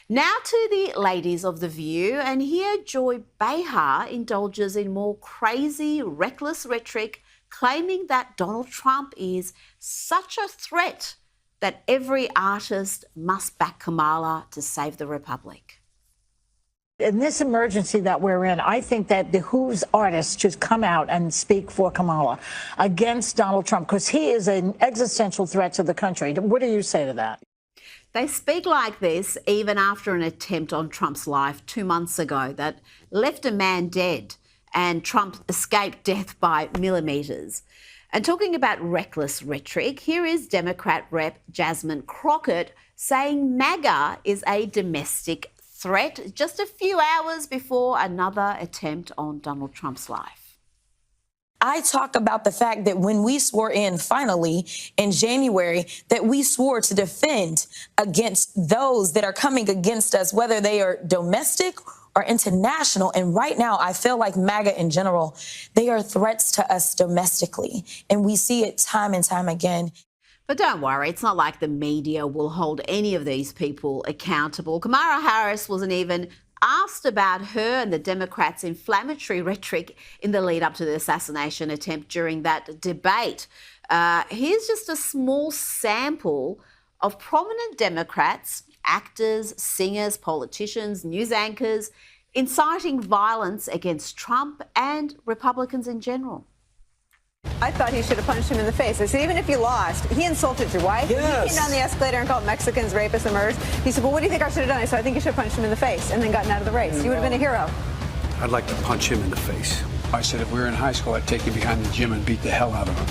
Now to the ladies of The View, and here Joy Behar indulges in more crazy, reckless rhetoric, claiming that Donald Trump is such a threat that every artist must back Kamala to save the Republic. In this emergency that we're in, I think that the Who's artists should come out and speak for Kamala against Donald Trump, because he is an existential threat to the country. What do you say to that? They speak like this even after an attempt on Trump's life 2 months ago that left a man dead, and Trump escaped death by millimetres. And talking about reckless rhetoric, here is Democrat Rep. Jasmine Crockett saying MAGA is a domestic threat just a few hours before another attempt on Donald Trump's life. I talk about the fact that when we swore in finally in January, that we swore to defend against those that are coming against us, whether they are domestic or international. And right now, I feel like MAGA in general, they are threats to us domestically. And we see it time and time again. But don't worry, it's not like the media will hold any of these people accountable. Kamala Harris wasn't even asked about her and the Democrats' inflammatory rhetoric in the lead up to the assassination attempt during that debate. Here's just a small sample of prominent Democrats, actors, singers, politicians, news anchors, inciting violence against Trump and Republicans in general. I thought he should have punched him in the face. I said, even if you lost, he insulted your wife. Yes. He came down the escalator and called Mexicans rapists and murderers. He said, well, what do you think I should have done? I said, I think you should have punched him in the face and then gotten out of the race. You would have been a hero. I'd like to punch him in the face. I said if we were in high school, I'd take him behind the gym and beat the hell out of him.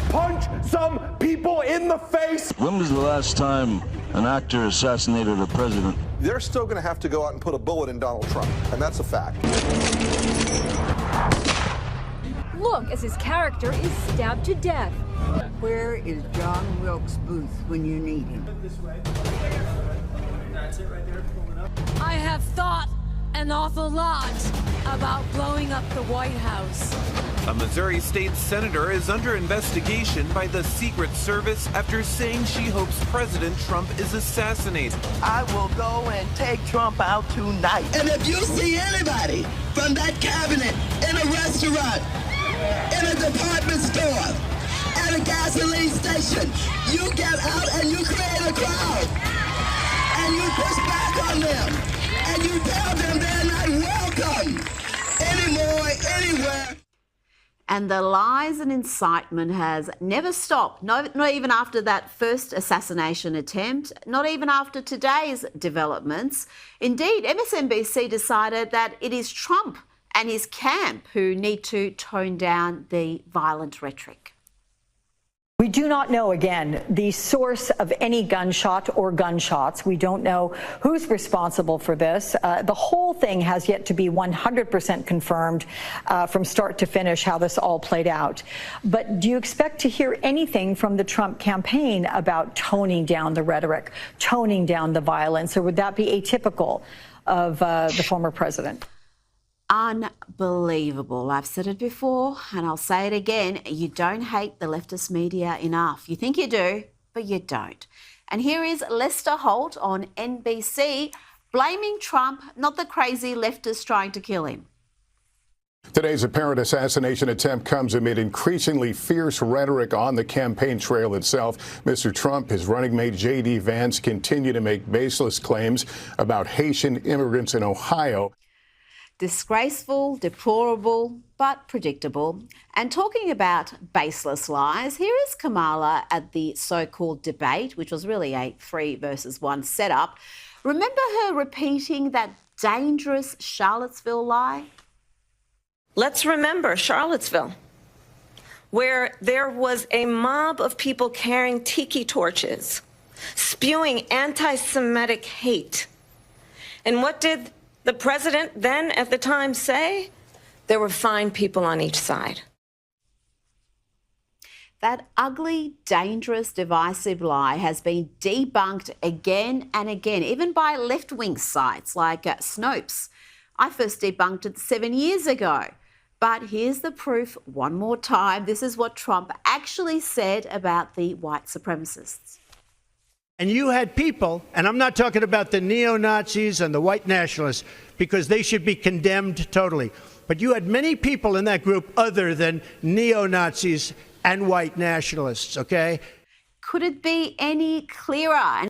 Punch some people in the face! When was the last time an actor assassinated a president? They're still going to have to go out and put a bullet in Donald Trump, and that's a fact. Look as his character is stabbed to death. Where is John Wilkes Booth when you need him? That's it right there, pulling up. I have thought an awful lot about blowing up the White House. A Missouri state senator is under investigation by the Secret Service after saying she hopes President Trump is assassinated. I will go and take Trump out tonight. And if you see anybody from that cabinet in a restaurant, in a department store, at a gasoline station, you get out and you create a crowd. And you push back on them. And you tell them they're not welcome anymore, anywhere. And the lies and incitement has never stopped, not even after that first assassination attempt, not even after today's developments. Indeed, MSNBC decided that it is Trump and his camp who need to tone down the violent rhetoric. We do not know, again, the source of any gunshot or gunshots. We don't know who's responsible for this. The whole thing has yet to be 100% confirmed from start to finish how this all played out. But do you expect to hear anything from the Trump campaign about toning down the rhetoric, toning down the violence, or would that be atypical of the former president? Unbelievable. I've said it before and I'll say it again. You don't hate the leftist media enough. You think you do, but you don't. And here is Lester Holt on NBC blaming Trump, not the crazy leftists trying to kill him. Today's apparent assassination attempt comes amid increasingly fierce rhetoric on the campaign trail itself. Mr. Trump, his running mate J.D. Vance continue to make baseless claims about Haitian immigrants in Ohio. Disgraceful, deplorable, but predictable. And talking about baseless lies, here is Kamala at the so-called debate, which was really a 3 versus 1 setup. Remember her repeating that dangerous Charlottesville lie? Let's remember Charlottesville, where there was a mob of people carrying tiki torches, spewing anti-Semitic hate. And what did the president then at the time say? There were fine people on each side. That ugly, dangerous, divisive lie has been debunked again and again, even by left-wing sites like Snopes. I first debunked it 7 years ago. But here's the proof one more time. This is what Trump actually said about the white supremacists. And you had people, and I'm not talking about the neo-Nazis and the white nationalists, because they should be condemned totally. But you had many people in that group other than neo-Nazis and white nationalists, okay? Could it be any clearer?